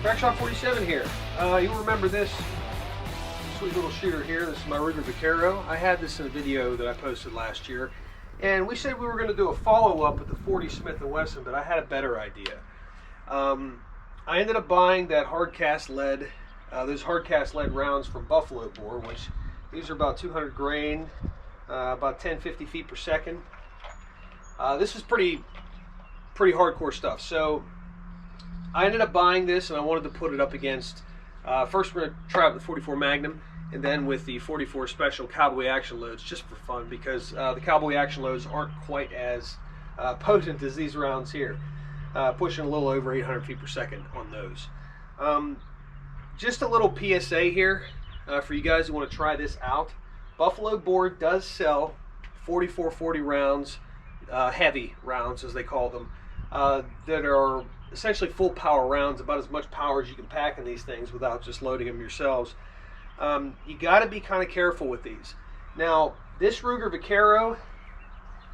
Crackshot 47 here. You'll remember this sweet little shooter here. This is my Ruger Vaquero. I had this in a video that I posted last year, and we said we were going to do a follow-up with the 40 Smith & Wesson, but I had a better idea. I ended up buying that hard cast lead, those hard cast lead rounds from Buffalo Bore, which these are about 200 grain, about 10-50 feet per second. This is pretty hardcore stuff. So I ended up buying this, and I wanted to put it up against, first we're going to try out the 44 Magnum, and then with the 44 Special Cowboy Action Loads, just for fun, because the Cowboy Action Loads aren't quite as potent as these rounds here. Pushing a little over 800 feet per second on those. Just a little PSA here for you guys who want to try this out. Buffalo Bore does sell 4440 rounds, heavy rounds as they call them, that are essentially full power rounds, about as much power as you can pack in these things without just loading them yourselves. You got to be kind of careful with these. Now, this Ruger Vaquero,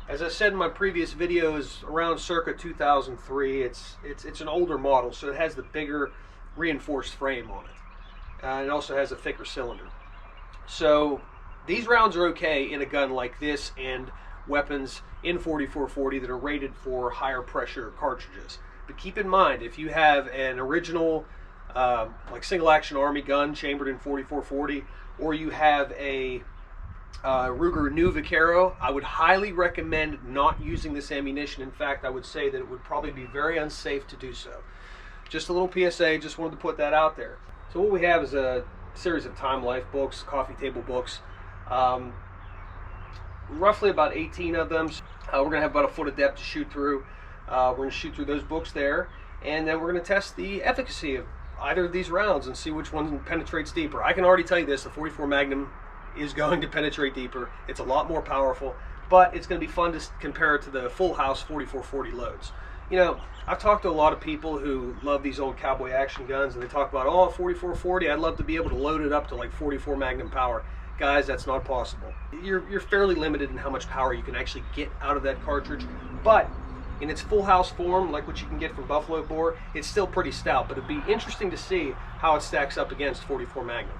as I said in my previous video, is around circa 2003. It's an older model, so it has the bigger reinforced frame on it. It also has a thicker cylinder. So these rounds are okay in a gun like this and weapons in 4440 that are rated for higher pressure cartridges. But keep in mind, if you have an original like single action army gun chambered in 4440, or you have a Ruger New Vaquero, I would highly recommend not using this ammunition. In fact, I would say that it would probably be very unsafe to do so. Just a little PSA, just wanted to put that out there. So what we have is a series of Time Life books, coffee table books, roughly about 18 of them. We're going to have about a foot of depth to shoot through. We're going to shoot through those books there, and then we're going to test the efficacy of either of these rounds and see which one penetrates deeper. I can already tell you this, the 44 Magnum is going to penetrate deeper. It's a lot more powerful, but it's going to be fun to compare it to the full house 4440 loads. You know, I've talked to a lot of people who love these old cowboy action guns, and they talk about, oh, 4440, I'd love to be able to load it up to like 44 Magnum power. Guys, that's not possible. You're fairly limited in how much power you can actually get out of that cartridge, but in its full house form, like what you can get from Buffalo Bore, it's still pretty stout, but it'd be interesting to see how it stacks up against 44 Magnum.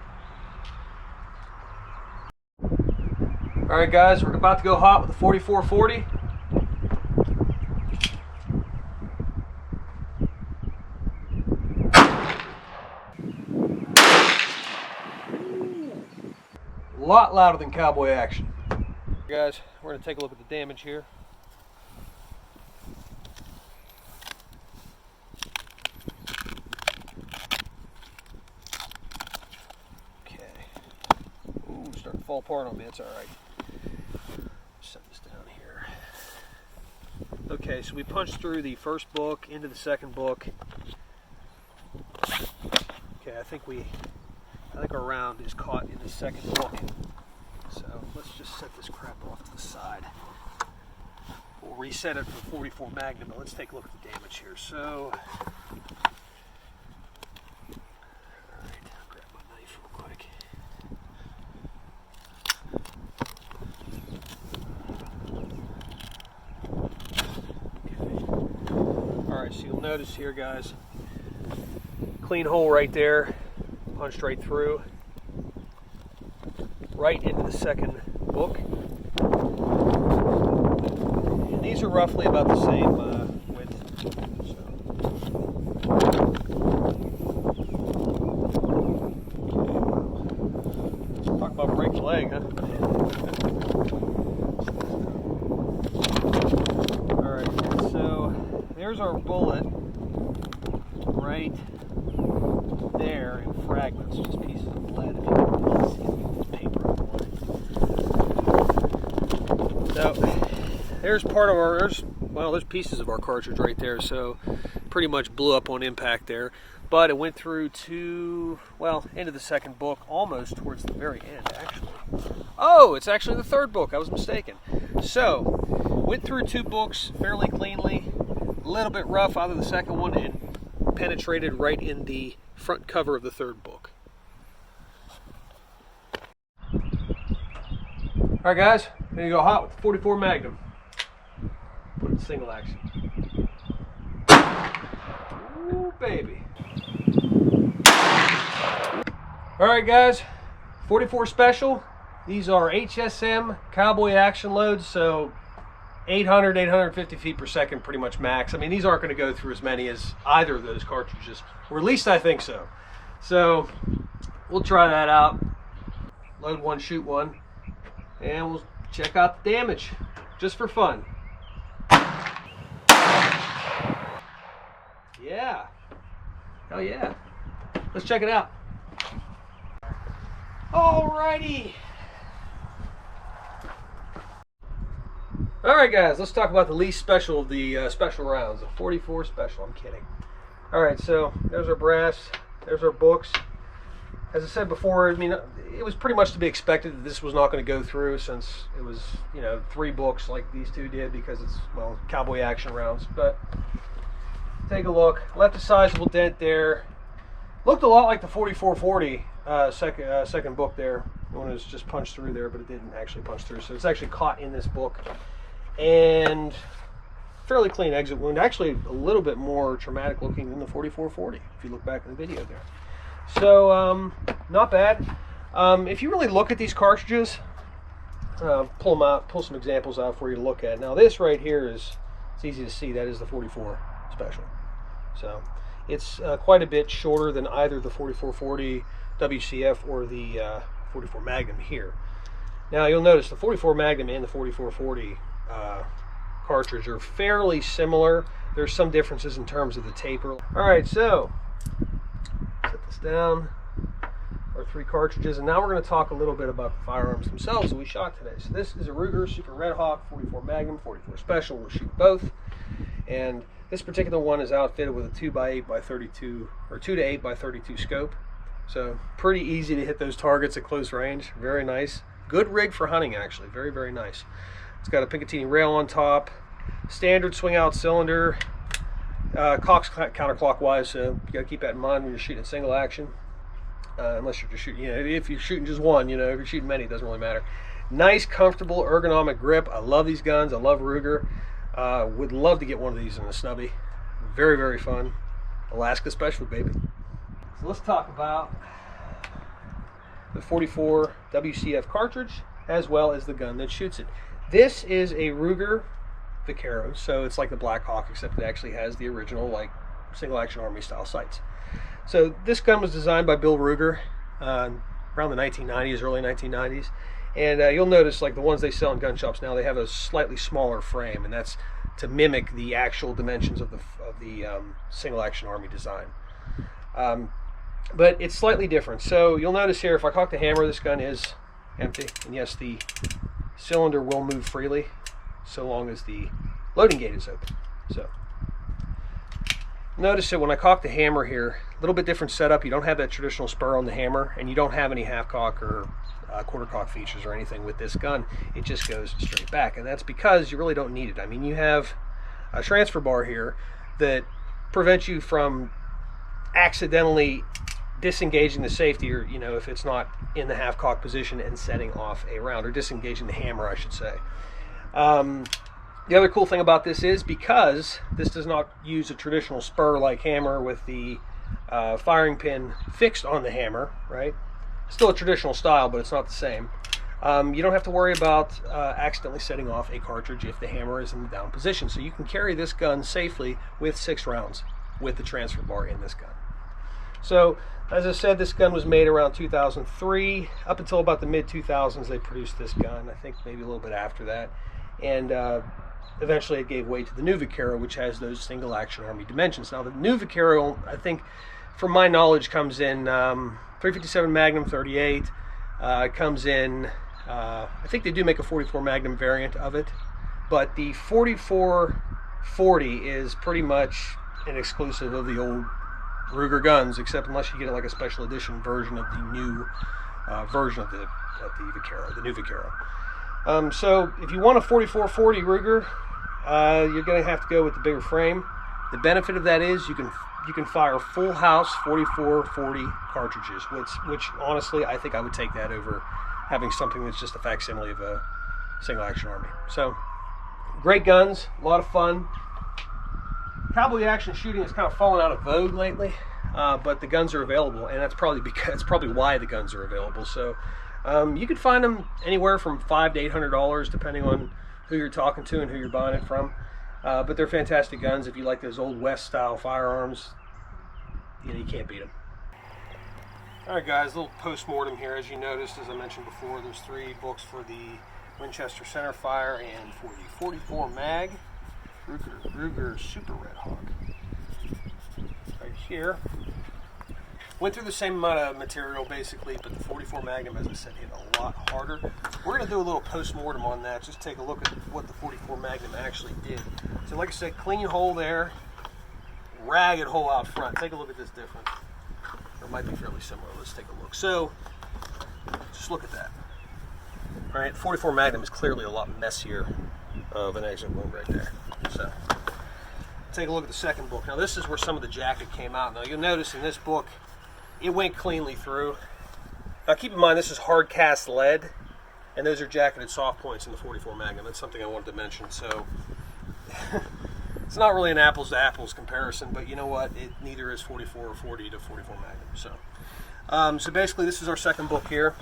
Alright guys, we're about to go hot with the 4440. A lot louder than cowboy action. Guys, we're going to take a look at the damage here. Starting to fall apart on me, it's alright. Set this down here. Okay, so we punched through the first book into the second book. Okay, I think our round is caught in the second book. So let's just set this crap off to the side. We'll reset it for 44 Magnum, but let's take a look at the damage here. So so you'll notice here, guys, clean hole right there, punched right through, right into the second book. And these are roughly about the same width. So, talk about break the leg, huh? Alright, so there's our bullet right there in fragments, just pieces of lead. If you can see the paper on the line. So there's part of our, there's pieces of our cartridge right there. So pretty much blew up on impact there. But it went through to, into the second book, almost towards the very end, actually. Oh, it's actually the third book. I was mistaken. So went through two books fairly cleanly. A little bit rough out of the second one, and penetrated right in the front cover of the third book. Alright guys, here you go hot with the 44 Magnum. Put it in single action. Ooh, baby. All right, guys, 44 special. These are HSM cowboy action loads, so 800, 850 feet per second, pretty much max. I mean, these aren't going to go through as many as either of those cartridges, or at least I think so. So we'll try that out. Load one, shoot one, and we'll check out the damage, just for fun. Yeah, hell yeah. Let's check it out. Alrighty. Alright guys, let's talk about the least special of the special rounds. The 44 special, I'm kidding. Alright, so there's our brass, there's our books. As I said before, I mean, it was pretty much to be expected that this was not going to go through, since it was, you know, 3 books like these two did, because it's, well, cowboy action rounds. But take a look. Left a sizable dent there. Looked a lot like the 4440 second book there. One was just punched through there, but it didn't actually punch through. So it's actually caught in this book. And fairly clean exit wound. Actually a little bit more traumatic looking than the 4440, if you look back in the video there. So not bad. If you really look at these cartridges, pull them out, pull some examples out for you to look at. Now this right here is, it's easy to see, that is the 44 special. So it's quite a bit shorter than either the 4440 WCF or the 44 Magnum here. Now you'll notice the 44 Magnum and the 4440 cartridge are fairly similar. There's some differences in terms of the taper. Alright, so set this down. Our 3 cartridges, and now we're going to talk a little bit about the firearms themselves that we shot today. So this is a Ruger Super Red Hawk 44 Magnum, 44 Special. We'll shoot both, and this particular one is outfitted with a 2x8x32 or 2 to 8x32 scope. So pretty easy to hit those targets at close range. Very nice. Good rig for hunting, actually. Very, very nice. It's got a Picatinny rail on top, standard swing out cylinder, cocks counterclockwise, so you got to keep that in mind when you're shooting single action. Unless you're just shooting, you know, if you're shooting just one, you know, if you're shooting many, it doesn't really matter. Nice, comfortable, ergonomic grip. I love these guns. I love Ruger. Would love to get one of these in a snubby. Very, very fun. Alaska Special, baby. So let's talk about the 44 WCF cartridge, as well as the gun that shoots it. This is a Ruger Vaquero, so it's like the Black Hawk, except it actually has the original, like, single action army style sights. So this gun was designed by Bill Ruger around the 1990s, early 1990s. And you'll notice, like the ones they sell in gun shops now, they have a slightly smaller frame, and that's to mimic the actual dimensions of the single action army design. But it's slightly different. So you'll notice here, if I cock the hammer, this gun is empty. And yes, the cylinder will move freely so long as the loading gate is open. So notice that when I cock the hammer here, a little bit different setup. You don't have that traditional spur on the hammer, and you don't have any half cock or quarter cock features or anything with this gun. It just goes straight back, and that's because you really don't need it. I mean, you have a transfer bar here that prevents you from accidentally disengaging the safety, or, you know, if it's not in the half cock position, and setting off a round, or disengaging the hammer, I should say. The other cool thing about this is, because this does not use a traditional spur like hammer with the firing pin fixed on the hammer, right? Still a traditional style, but it's not the same. You don't have to worry about accidentally setting off a cartridge if the hammer is in the down position. So you can carry this gun safely with 6 rounds with the transfer bar in this gun. So, as I said, this gun was made around 2003. Up until about the mid-2000s, they produced this gun. I think maybe a little bit after that. And eventually it gave way to the new Vaquero, which has those single action army dimensions. Now, the new Vaquero, I think, from my knowledge, comes in 357 Magnum 38. It comes in, I think they do make a 44 Magnum variant of it, but the 4440 is pretty much an exclusive of the old Ruger guns, except unless you get like a special edition version of the new version of the Vaquero, the new Vaquero. So if you want a 4440 Ruger, you're going to have to go with the bigger frame. The benefit of that is you can fire full house 4440 cartridges, which honestly I think I would take that over having something that's just a facsimile of a single action army. So great guns, a lot of fun. Cowboy action shooting has kind of fallen out of vogue lately. but the guns are available, and that's probably why the guns are available. So you can find them anywhere from $500 to $800, depending on who you're talking to and who you're buying it from. But they're fantastic guns. If you like those old West style firearms, you can't beat them. All right, guys, a little post-mortem here. As you noticed, as I mentioned before, there's 3 books for the Winchester centerfire and for the 44 mag Ruger Super Red Hawk. Right here. Went through the same amount of material basically, but the 44 Magnum, as I said, hit a lot harder. We're going to do a little post-mortem on that, just take a look at what the 44 Magnum actually did. So like I said, clean hole there, ragged hole out front. Take a look at this difference. It might be fairly similar. Let's take a look. So, just look at that. All right, 44 Magnum is clearly a lot messier of an exit wound right there. So, take a look at the second book. Now, this is where some of the jacket came out. Now, you'll notice in this book, it went cleanly through. Now, keep in mind, this is hard cast lead, and those are jacketed soft points in the 44 Magnum. That's something I wanted to mention. So, it's not really an apples to apples comparison, but you know what? Neither is 44 or 40 to 44 Magnum. So basically, this is our second book here,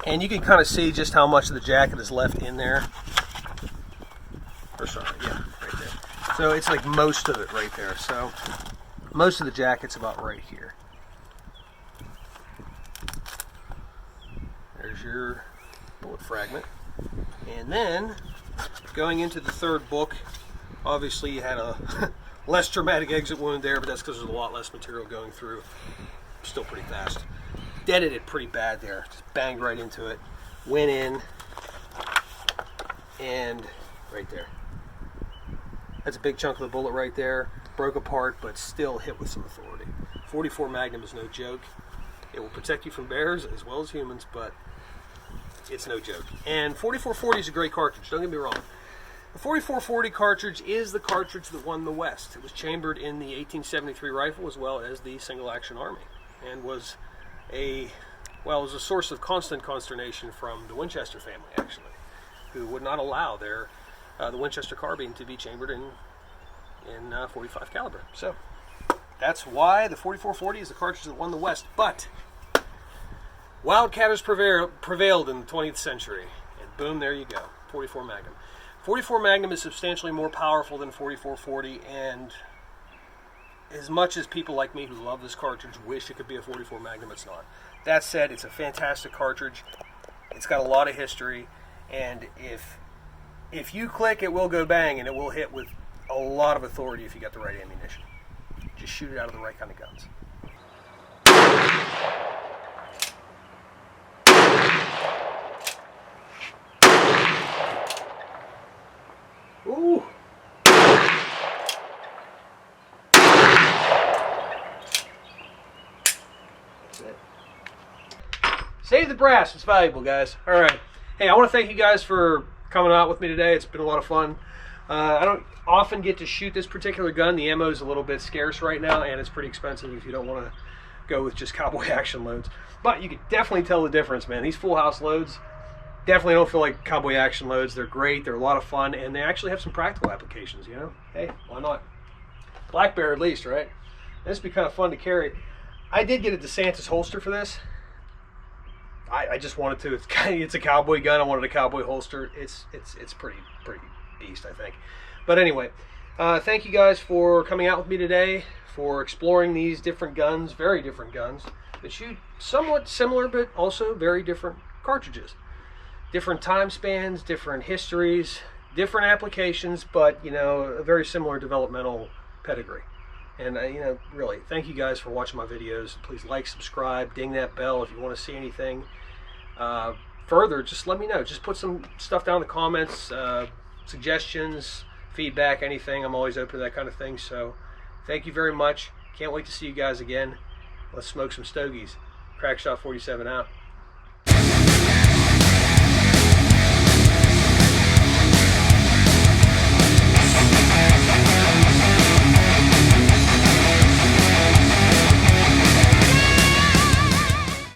and you can kind of see just how much of the jacket is left in there. Or sorry, yeah, right there. So it's like most of it right there. So most of the jacket's about right here. There's your bullet fragment, and then going into the third book. Obviously, you had a less traumatic exit wound there, but that's because there's a lot less material going through. Still pretty fast. Deaded it pretty bad there. Just banged right into it. Went in, and right there. That's a big chunk of the bullet right there. Broke apart, but still hit with some authority. 44 Magnum is no joke. It will protect you from bears as well as humans, but it's no joke. And 4440 is a great cartridge, don't get me wrong. The 4440 cartridge is the cartridge that won the West. It was chambered in the 1873 rifle as well as the single action army, and was a source of constant consternation from the Winchester family, actually, who would not allow their the Winchester carbine to be chambered in 45 caliber. So that's why the 4440 is the cartridge that won the West. But wildcatters prevailed in the 20th century, and boom, there you go, 44 Magnum. 44 Magnum is substantially more powerful than 4440, and as much as people like me who love this cartridge wish it could be a 44 Magnum, it's not. That said, it's a fantastic cartridge. It's got a lot of history, and if you click, it will go bang, and it will hit with a lot of authority if you got the right ammunition. Just shoot it out of the right kind of guns. Ooh. That's it. Save the brass. It's valuable, guys. All right. Hey, I want to thank you guys for coming out with me today. It's been a lot of fun. I don't often get to shoot this particular gun. The ammo is a little bit scarce right now, and it's pretty expensive if you don't want to go with just cowboy action loads. But you can definitely tell the difference, man. These full house loads definitely don't feel like cowboy action loads. They're great. They're a lot of fun, and they actually have some practical applications, you know? Hey, why not? Black bear at least, right? This would be kind of fun to carry. I did get a DeSantis holster for this. I just wanted to. It's a cowboy gun. I wanted a cowboy holster. It's pretty beast, I think. But anyway, thank you guys for coming out with me today, for exploring these different guns, very different guns, that shoot somewhat similar, but also very different cartridges. Different time spans, different histories, different applications, but, you know, a very similar developmental pedigree. And, you know, really, thank you guys for watching my videos. Please like, subscribe, ding that bell if you want to see anything further. Just let me know. Just put some stuff down in the comments, suggestions, feedback, anything. I'm always open to that kind of thing. So thank you very much. Can't wait to see you guys again. Let's smoke some stogies. Crackshot 47 out.